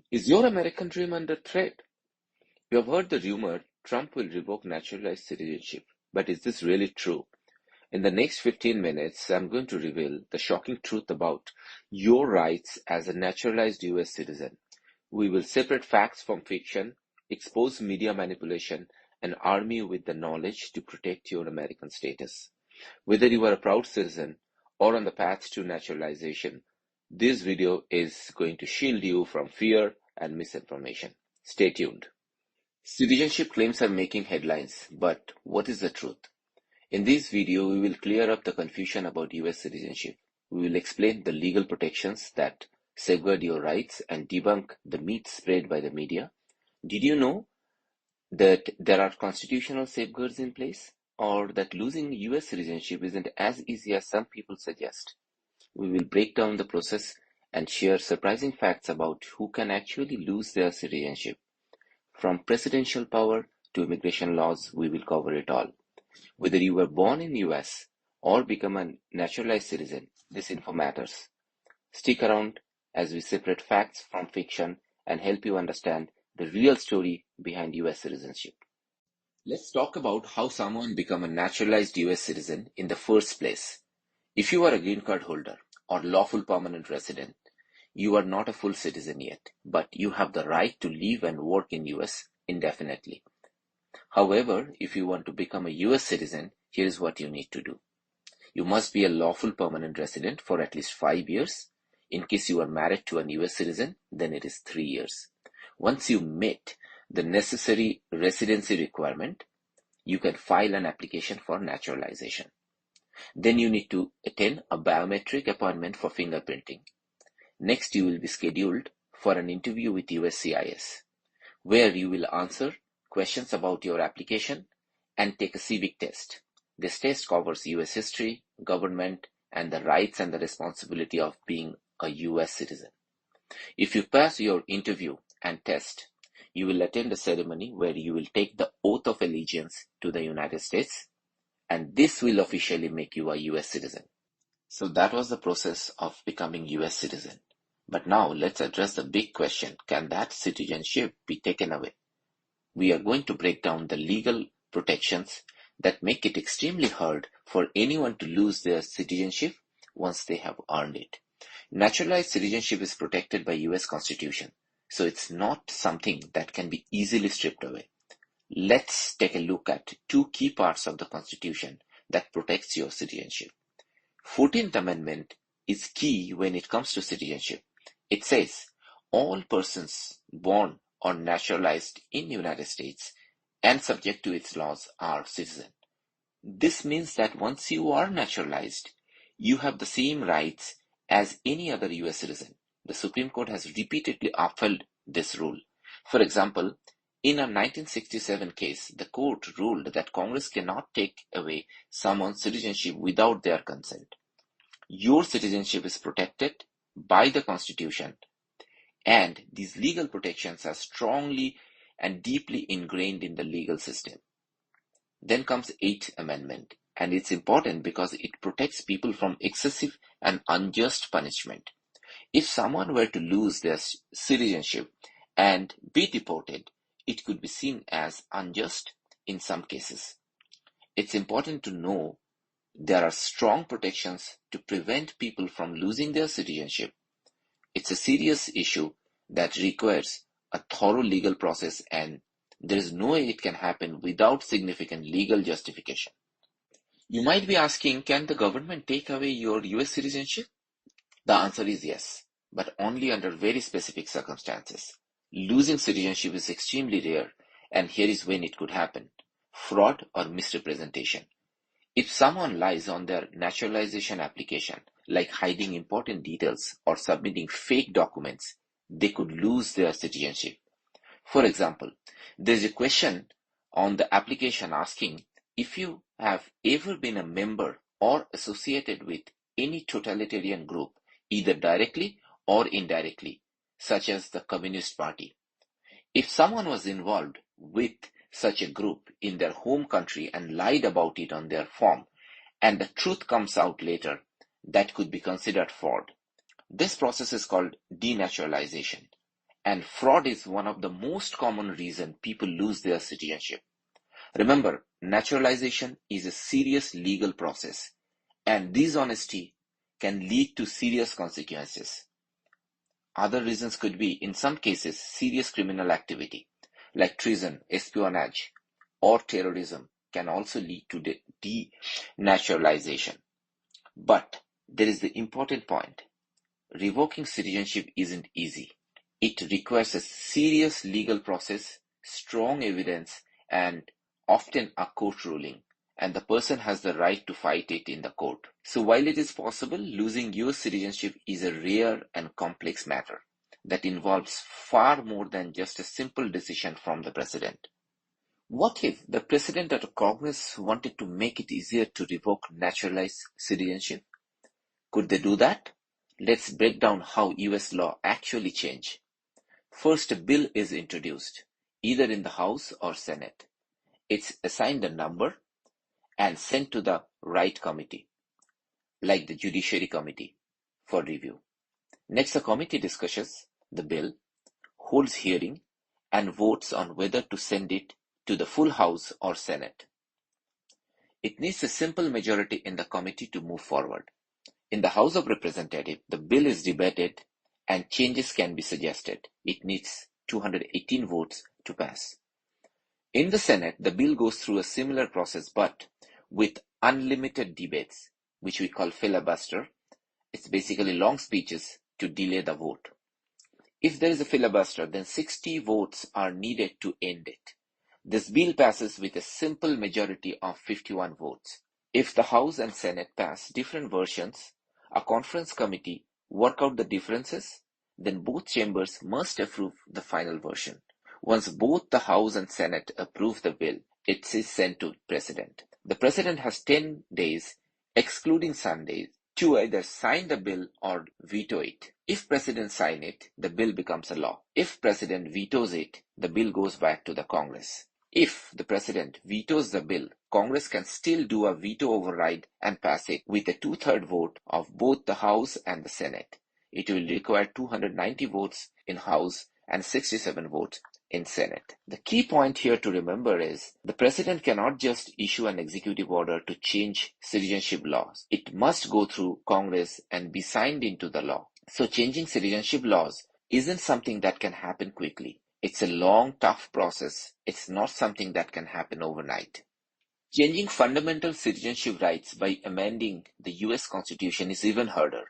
Is your American dream under threat? You have heard the rumor Trump will revoke naturalized citizenship, but is this really true? In the next 15 minutes, I'm going to reveal the shocking truth about your rights as a naturalized US citizen. We will separate facts from fiction, expose media manipulation, and arm you with the knowledge to protect your American status. Whether you are a proud citizen or on the path to naturalization, this video is going to shield you from fear and misinformation. Stay tuned. Citizenship claims are making headlines, but what is the truth? In this video, we will clear up the confusion about US citizenship. We will explain the legal protections that safeguard your rights and debunk the myths spread by the media. Did you know that there are constitutional safeguards in place, or that losing US citizenship isn't as easy as some people suggest? We will break down the process and share surprising facts about who can actually lose their citizenship. From presidential power to immigration laws, we will cover it all. Whether you were born in the US or become a naturalized citizen, this info matters. Stick around as we separate facts from fiction and help you understand the real story behind US citizenship. Let's talk about how someone become a naturalized US citizen in the first place. If you are a green card holder or lawful permanent resident, you are not a full citizen yet, but you have the right to live and work in US indefinitely. However, if you want to become a US citizen, here is what you need to do. You must be a lawful permanent resident for at least 5 years. In case you are married to a US citizen, then it is 3 years. Once you meet the necessary residency requirement, you can file an application for naturalization. Then you need to attend a biometric appointment for fingerprinting. Next, you will be scheduled for an interview with USCIS, where you will answer questions about your application and take a civic test. This test covers US history, government, and the rights and the responsibility of being a US citizen. If you pass your interview and test, you will attend a ceremony where you will take the oath of allegiance to the United States, and this will officially make you a US citizen. So that was the process of becoming US citizen. But now let's address the big question, can that citizenship be taken away? We are going to break down the legal protections that make it extremely hard for anyone to lose their citizenship once they have earned it. Naturalized citizenship is protected by US Constitution, so it's not something that can be easily stripped away. Let's take a look at two key parts of the Constitution that protects your citizenship. 14th Amendment is key when it comes to citizenship. It says, all persons born or naturalized in the United States and subject to its laws are citizens. This means that once you are naturalized, you have the same rights as any other US citizen. The Supreme Court has repeatedly upheld this rule. For example, in a 1967 case, the court ruled that Congress cannot take away someone's citizenship without their consent. Your citizenship is protected by the Constitution, and these legal protections are strongly and deeply ingrained in the legal system. Then comes 8th Amendment, and it's important because it protects people from excessive and unjust punishment. If someone were to lose their citizenship and be deported, it could be seen as unjust in some cases. It's important to know there are strong protections to prevent people from losing their citizenship. It's a serious issue that requires a thorough legal process, and there is no way it can happen without significant legal justification. You might be asking, can the government take away your US citizenship? The answer is yes, but only under very specific circumstances. Losing citizenship is extremely rare, and here is when it could happen: fraud or misrepresentation. If someone lies on their naturalization application, like hiding important details or submitting fake documents, they could lose their citizenship. For example, there is a question on the application asking if you have ever been a member or associated with any totalitarian group, either directly or indirectly, such as the Communist Party. If someone was involved with such a group in their home country and lied about it on their form, and the truth comes out later, that could be considered fraud. This process is called denaturalization, And fraud is one of the most common reasons people lose their citizenship. Remember, naturalization is a serious legal process, and dishonesty can lead to serious consequences. Other reasons could be, in some cases, serious criminal activity, like treason, espionage, or terrorism, can also lead to denaturalization. But there is the important point. Revoking citizenship isn't easy. It requires a serious legal process, strong evidence, and often a court ruling, and the person has the right to fight it in the court. So while it is possible, losing US citizenship is a rare and complex matter that involves far more than just a simple decision from the president. What if the president or Congress wanted to make it easier to revoke naturalized citizenship? Could they do that? Let's break down how US law actually changed. First, a bill is introduced, either in the House or Senate. It's assigned a number and sent to the right committee, like the Judiciary Committee, for review. Next, the committee discusses the bill, holds hearing, and votes on whether to send it to the full House or Senate. It needs a simple majority in the committee to move forward. In the House of Representatives, the bill is debated and changes can be suggested. It needs 218 votes to pass. In the Senate, the bill goes through a similar process but with unlimited debates, which we call filibuster. It's basically long speeches to delay the vote. If there is a filibuster, then 60 votes are needed to end it. This bill passes with a simple majority of 51 votes. If the House and Senate pass different versions, a conference committee work out the differences, then both chambers must approve the final version. Once both the House and Senate approve the bill, it is sent to the President. The President has 10 days, excluding Sundays, to either sign the bill or veto it. If President signs it, the bill becomes a law. If President vetoes it, the bill goes back to the Congress. If the President vetoes the bill, Congress can still do a veto override and pass it with a two-thirds vote of both the House and the Senate. It will require 290 votes in House and 67 votes in Senate. The key point here to remember is the President cannot just issue an executive order to change citizenship laws. It must go through Congress and be signed into the law. So changing citizenship laws isn't something that can happen quickly. It's a long, tough process. It's not something that can happen overnight. Changing fundamental citizenship rights by amending the US Constitution is even harder.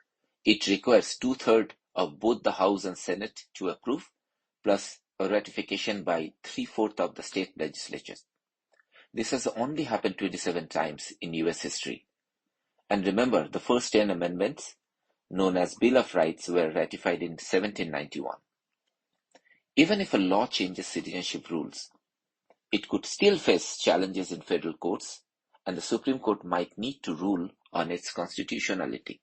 It requires two-thirds of both the House and Senate to approve, plus a ratification by three-fourths of the state legislatures. This has only happened 27 times in US history. And remember, the first 10 amendments, known as Bill of Rights, were ratified in 1791. Even if a law changes citizenship rules, it could still face challenges in federal courts, and the Supreme Court might need to rule on its constitutionality.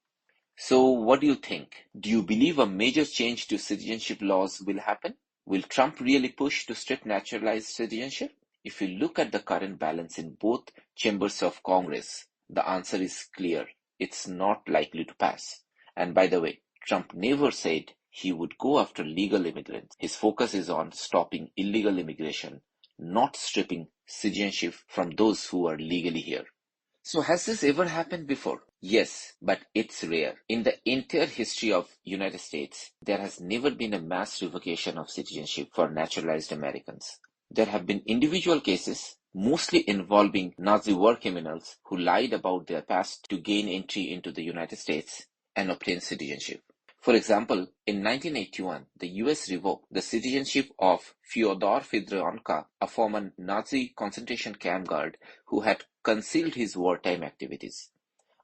So what do you think? Do you believe a major change to citizenship laws will happen? Will Trump really push to strict naturalized citizenship? If you look at the current balance in both chambers of Congress, the answer is clear. It's not likely to pass. And by the way, Trump never said he would go after legal immigrants. His focus is on stopping illegal immigration, not stripping citizenship from those who are legally here. So has this ever happened before? Yes, but it's rare. In the entire history of United States, there has never been a mass revocation of citizenship for naturalized Americans. There have been individual cases, mostly involving Nazi war criminals who lied about their past to gain entry into the United States and obtain citizenship. For example, in 1981, the US revoked the citizenship of Fyodor Fedorchenko, a former Nazi concentration camp guard who had concealed his wartime activities.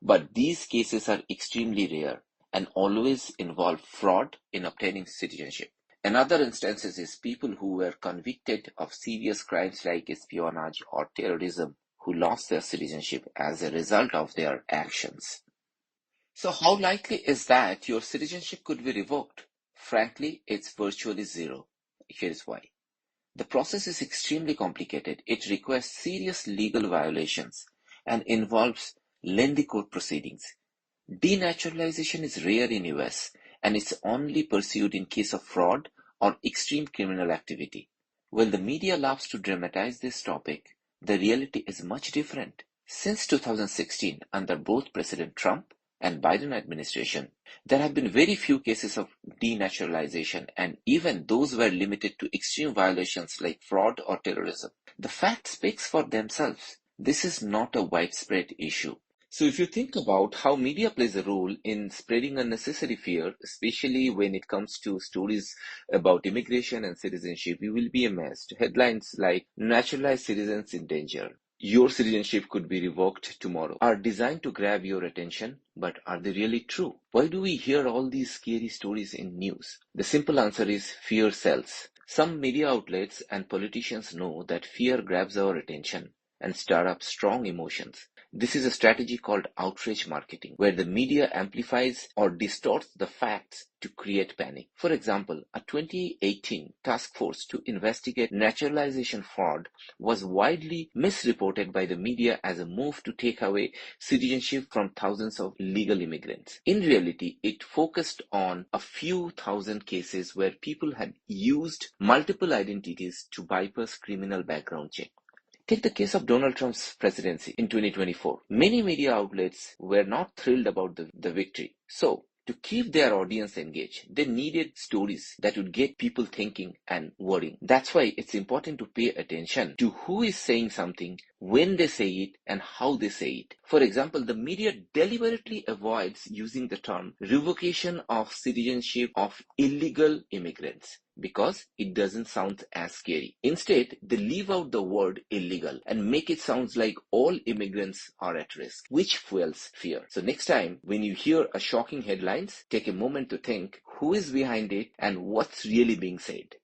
But these cases are extremely rare and always involve fraud in obtaining citizenship. Another instance is people who were convicted of serious crimes like espionage or terrorism who lost their citizenship as a result of their actions. So how likely is that your citizenship could be revoked? Frankly, it's virtually zero. Here's why. The process is extremely complicated. It requires serious legal violations and involves lengthy court proceedings. Denaturalization is rare in US and it's only pursued in case of fraud or extreme criminal activity. While the media loves to dramatize this topic, the reality is much different. Since 2016, under both President Trump and Biden administration, there have been very few cases of denaturalization, and even those were limited to extreme violations like fraud or terrorism. The facts speak for themselves. This is not a widespread issue. So if you think about how media plays a role in spreading unnecessary fear, especially when it comes to stories about immigration and citizenship, you will be amazed. Headlines like "Naturalized citizens in danger," "Your citizenship could be revoked tomorrow," are designed to grab your attention, but are they really true? Why do we hear all these scary stories in news? The simple answer is fear sells. Some media outlets and politicians know that fear grabs our attention and stir up strong emotions. This is a strategy called outrage marketing, where the media amplifies or distorts the facts to create panic. For example, a 2018 task force to investigate naturalization fraud was widely misreported by the media as a move to take away citizenship from thousands of illegal immigrants. In reality, it focused on a few thousand cases where people had used multiple identities to bypass criminal background check. Take the case of Donald Trump's presidency in 2024. Many media outlets were not thrilled about the victory. So, to keep their audience engaged, they needed stories that would get people thinking and worrying. That's why it's important to pay attention to who is saying something, when they say it, and how they say it. For example, the media deliberately avoids using the term revocation of citizenship of illegal immigrants because it doesn't sound as scary. Instead, they leave out the word illegal and make it sound like all immigrants are at risk, which fuels fear. So next time when you hear a shocking headlines, take a moment to think who is behind it and what's really being said.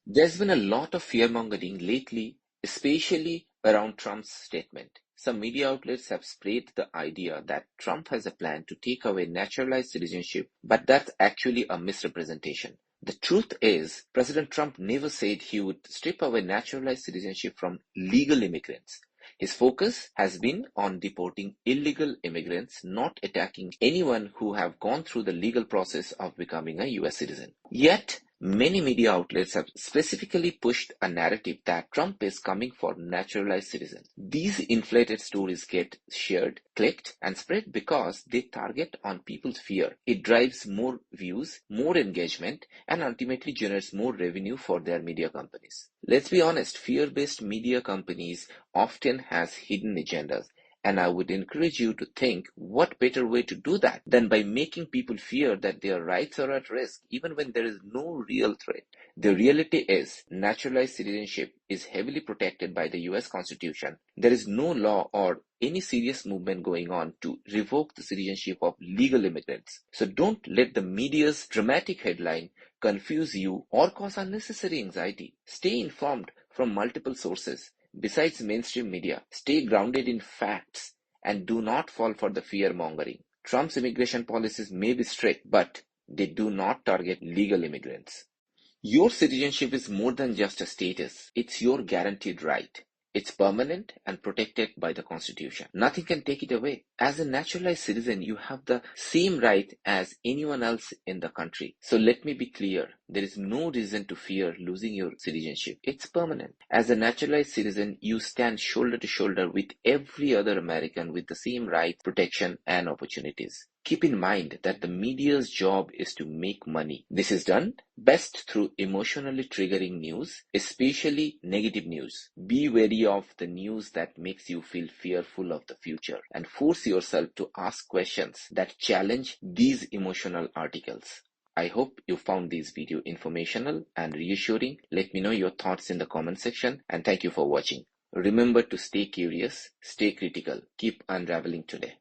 There's been a lot of fear-mongering lately, especially around Trump's statement. Some media outlets have spread the idea that Trump has a plan to take away naturalized citizenship, but that's actually a misrepresentation. The truth is, President Trump never said he would strip away naturalized citizenship from legal immigrants. His focus has been on deporting illegal immigrants, not attacking anyone who have gone through the legal process of becoming a US citizen. Yet, many media outlets have specifically pushed a narrative that Trump is coming for naturalized citizens. These inflated stories get shared, clicked, and spread because they target on people's fear. It drives more views, more engagement, and ultimately generates more revenue for their media companies. Let's be honest, fear-based media companies often has hidden agendas. And I would encourage you to think what better way to do that than by making people fear that their rights are at risk even when there is no real threat. The reality is naturalized citizenship is heavily protected by the US Constitution. There is no law or any serious movement going on to revoke the citizenship of legal immigrants. So don't let the media's dramatic headline confuse you or cause unnecessary anxiety. Stay informed from multiple sources. Besides mainstream media, stay grounded in facts and do not fall for the fear-mongering. Trump's immigration policies may be strict, but they do not target legal immigrants. Your citizenship is more than just a status. It's your guaranteed right. It's permanent and protected by the Constitution. Nothing can take it away. As a naturalized citizen, you have the same right as anyone else in the country. So let me be clear. There is no reason to fear losing your citizenship. It's permanent. As a naturalized citizen, you stand shoulder to shoulder with every other American with the same rights, protection, and opportunities. Keep in mind that the media's job is to make money. This is done best through emotionally triggering news, especially negative news. Be wary of the news that makes you feel fearful of the future and force yourself to ask questions that challenge these emotional articles. I hope you found this video informational and reassuring. Let me know your thoughts in the comment section and thank you for watching. Remember to stay curious, stay critical, keep unraveling today.